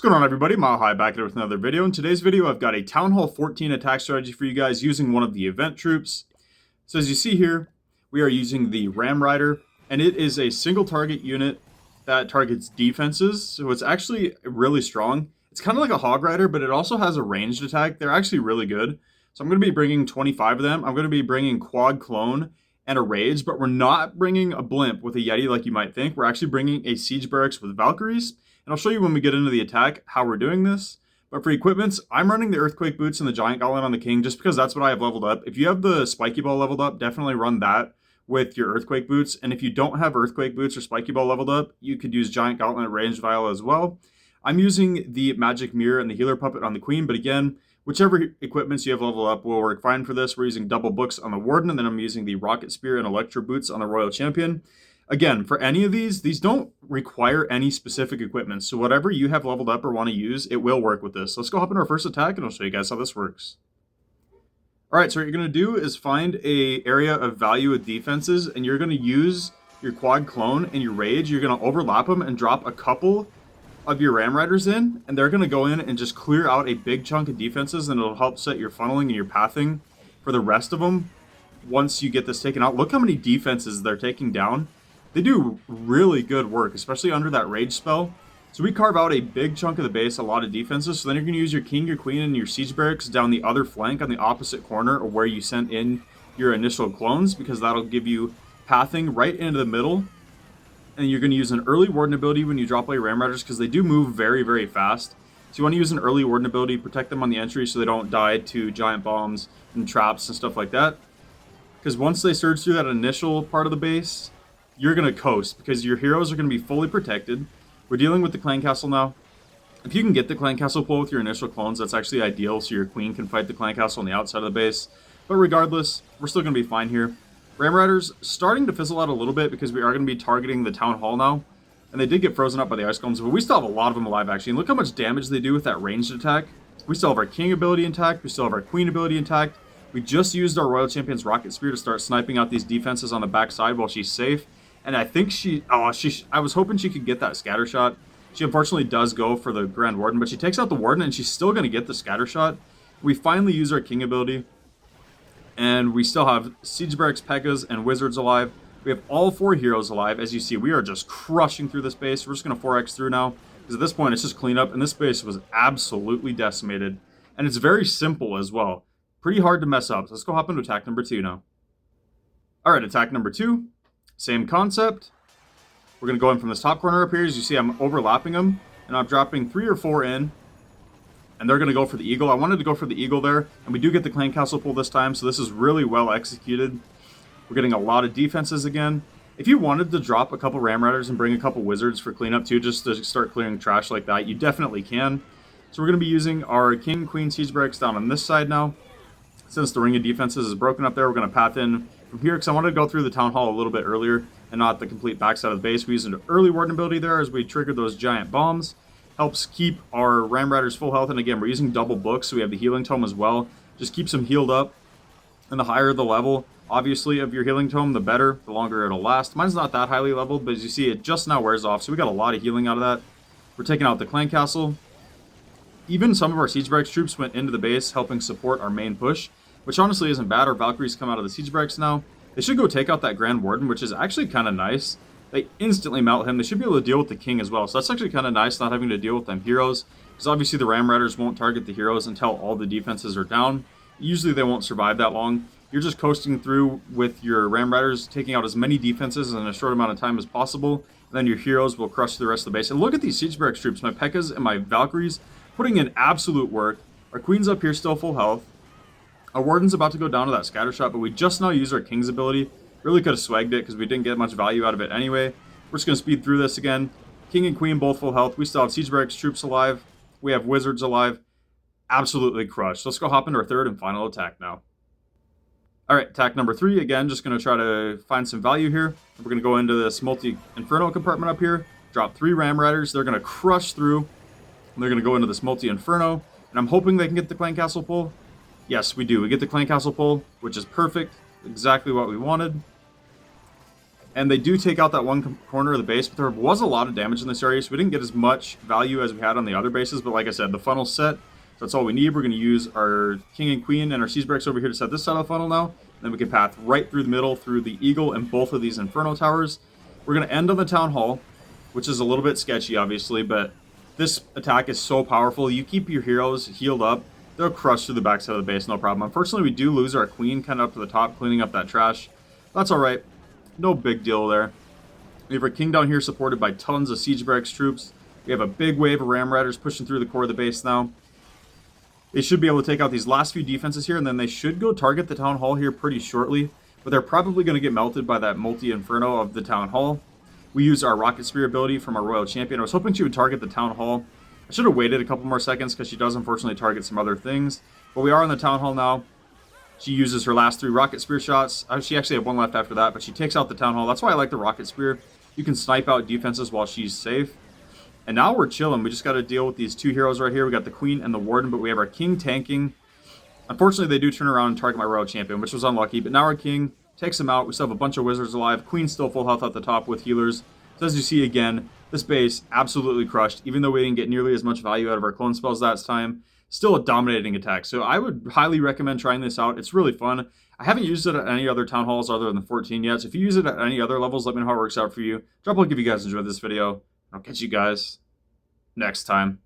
What's going on, everybody? Mile High back here with another video. In today's video, I've got a Town Hall 14 attack strategy for you guys using one of the event troops. So as you see here, we are using the Ram Rider, and it is a single target unit that targets defenses. So it's actually really strong. It's kind of like a Hog Rider, but it also has a ranged attack. They're actually really good. So I'm going to be bringing 25 of them. I'm going to be bringing Quad Clone and a Rage, but we're not bringing a Blimp with a Yeti like you might think. We're actually bringing a Siege Barracks with Valkyries. And I'll show you when we get into the attack how we're doing this. But for equipments, I'm running the Earthquake Boots and the Giant Gauntlet on the King just because that's what I have leveled up. If you have the Spiky Ball leveled up, definitely run that with your Earthquake Boots. And if you don't have Earthquake Boots or Spiky Ball leveled up, you could use Giant Gauntlet and Ranged Vial as well. I'm using the Magic Mirror and the Healer Puppet on the Queen, but again, whichever equipments you have leveled up will work fine for this. We're using double books on the Warden, and then I'm using the Rocket Spear and Electro Boots on the Royal Champion. Again, for any of these don't require any specific equipment, so whatever you have leveled up or want to use, it will work with this. Let's go hop into our first attack, and I'll show you guys how this works. Alright, so what you're going to do is find a area of value with defenses, and you're going to use your Quad Clone and your Rage. You're going to overlap them and drop a couple of your Ram Riders in, and they're going to go in and just clear out a big chunk of defenses, and it'll help set your funneling and your pathing for the rest of them once you get this taken out. Look how many defenses they're taking down. They do really good work, especially under that Rage spell. So we carve out a big chunk of the base, a lot of defenses. So then you're going to use your King, your Queen, and your Siege Barracks down the other flank on the opposite corner of where you sent in your initial clones, because that'll give you pathing right into the middle. And you're going to use an early Warden ability when you drop all your Ram Riders, because they do move very, very fast. So you want to use an early Warden ability, protect them on the entry so they don't die to giant bombs and traps and stuff like that. Because once they surge through that initial part of the base, you're going to coast, because your heroes are going to be fully protected. We're dealing with the Clan Castle now. If you can get the Clan Castle pull with your initial clones, that's actually ideal, so your Queen can fight the Clan Castle on the outside of the base. But regardless, we're still going to be fine here. Ram Riders starting to fizzle out a little bit because we are going to be targeting the Town Hall now. And they did get frozen up by the Ice Golems, but we still have a lot of them alive, actually. And look how much damage they do with that ranged attack. We still have our King ability intact. We still have our Queen ability intact. We just used our Royal Champion's Rocket Spear to start sniping out these defenses on the backside while she's safe. And I think I was hoping she could get that scatter shot. She unfortunately does go for the Grand Warden, but she takes out the Warden and she's still going to get the scatter shot. We finally use our King ability. And we still have Siege Barracks, P.E.K.K.A.s, and Wizards alive. We have all 4 heroes alive. As you see, we are just crushing through this base. We're just going to 4x through now, because at this point it's just cleanup, and this base was absolutely decimated. And it's very simple as well. Pretty hard to mess up. So let's go hop into attack number 2 now. Alright, attack number 2. Same concept. We're going to go in from this top corner up here. As you see, I'm overlapping them, and I'm dropping 3 or 4 in. And they're going to go for the Eagle. I wanted to go for the Eagle there, and we do get the Clan Castle pull this time, so this is really well executed. We're getting a lot of defenses again. If you wanted to drop a couple Ram Riders and bring a couple Wizards for cleanup too, just to start clearing trash like that, you definitely can. So we're going to be using our King, Queen, Siege Barracks down on this side now. Since the ring of defenses is broken up there, we're going to path in from here, because I wanted to go through the Town Hall a little bit earlier and not the complete backside of the base. We used an early Warden ability there as we triggered those giant bombs. Helps keep our Ram Riders full health, and again, we're using double books, so we have the Healing Tome as well. Just keeps them healed up, and the higher the level, obviously, of your Healing Tome, the better, the longer it'll last. Mine's not that highly leveled, but as you see, it just now wears off, so we got a lot of healing out of that. We're taking out the Clan Castle. Even some of our Siege Barracks troops went into the base, helping support our main push, which honestly isn't bad. Our Valkyries come out of the Siege Barracks now. They should go take out that Grand Warden, which is actually kind of nice. They instantly melt him. They should be able to deal with the King as well. So that's actually kind of nice, not having to deal with them heroes. Because obviously the Ram Riders won't target the heroes until all the defenses are down. Usually they won't survive that long. You're just coasting through with your Ram Riders, taking out as many defenses in a short amount of time as possible. And then your heroes will crush the rest of the base. And look at these Siege Barracks troops. My P.E.K.K.A.s and my Valkyries putting in absolute work. Our Queen's up here still full health. Our Warden's about to go down to that scatter shot, but we just now used our King's ability. Really could have swagged it because we didn't get much value out of it anyway. We're just going to speed through this again. King and Queen both full health. We still have Siege Barracks troops alive. We have Wizards alive. Absolutely crushed. Let's go hop into our third and final attack now. Alright, attack number 3. Again, just going to try to find some value here. We're going to go into this multi-inferno compartment up here. Drop 3 Ram Riders. They're going to crush through. They're going to go into this multi-inferno. And I'm hoping they can get the Clan Castle pull. Yes, we do. We get the Clan Castle pull, which is perfect. Exactly what we wanted. And they do take out that one corner of the base, but there was a lot of damage in this area, so we didn't get as much value as we had on the other bases. But like I said, the funnel's set, so that's all we need. We're going to use our king and queen and our siege barracks over here to set this side of the funnel now. And then we can path right through the middle, through the eagle and both of these inferno towers. We're going to end on the town hall, which is a little bit sketchy, obviously, but this attack is so powerful. You keep your heroes healed up, they'll crush through the backside of the base, no problem. Unfortunately, we do lose our queen kind of up to the top, cleaning up that trash. That's all right. No big deal there. We have our king down here supported by tons of siege barracks troops. We have a big wave of ram riders pushing through the core of the base now. They should be able to take out these last few defenses here, and then they should go target the town hall here pretty shortly. But they're probably going to get melted by that multi-inferno of the town hall. We use our rocket spear ability from our royal champion. I was hoping she would target the town hall. I should have waited a couple more seconds because she does unfortunately target some other things. But we are on the town hall now. She uses her last 3 rocket spear shots. She actually had 1 left after that, but she takes out the town hall. That's why I like the rocket spear. You can snipe out defenses while she's safe. And now we're chilling. We just got to deal with these 2 heroes right here. We got the queen and the warden, but we have our king tanking. Unfortunately, they do turn around and target my royal champion, which was unlucky. But now our king takes him out. We still have a bunch of wizards alive. Queen's still full health at the top with healers. So as you see again, this base absolutely crushed. Even though we didn't get nearly as much value out of our clone spells that time, still a dominating attack. So I would highly recommend trying this out. It's really fun. I haven't used it at any other town halls other than 14 yet. So if you use it at any other levels, let me know how it works out for you. Drop a like if you guys enjoyed this video. I'll catch you guys next time.